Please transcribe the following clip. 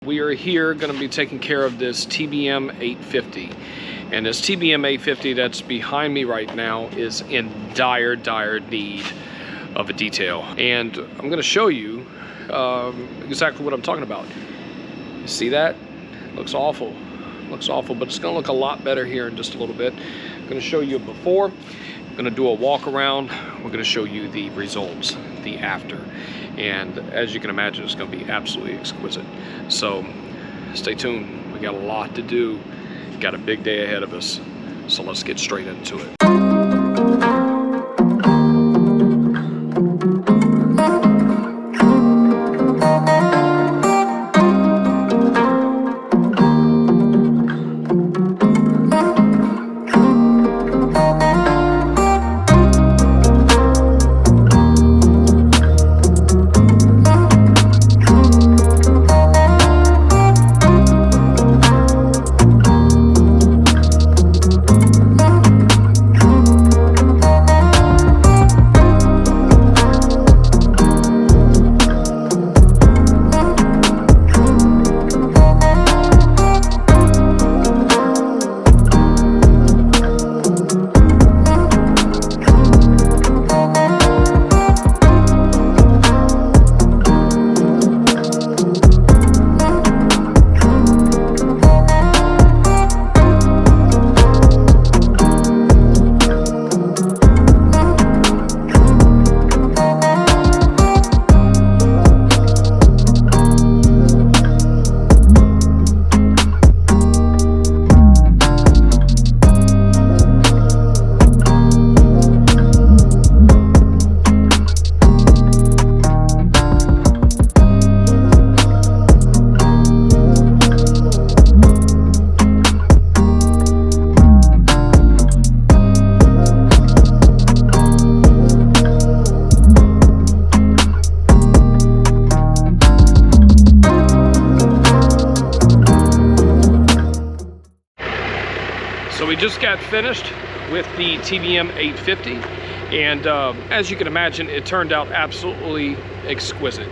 We are here going to be taking care of this TBM 850. And this TBM 850 that's behind me right now is in dire need of a detail. And I'm going to show you exactly what I'm talking about. You see that? Looks awful. Looks awful, but it's going to look a lot better here in just a little bit. I'm going to show you before. I'm going to do a walk around. We're going to show you the results, the after. And as you can imagine, it's going to be absolutely exquisite. So stay tuned. We got a lot to do. Got a big day ahead of us. So let's get straight into it. So we just got finished with the TBM 850, and as you can imagine, it turned out absolutely exquisite.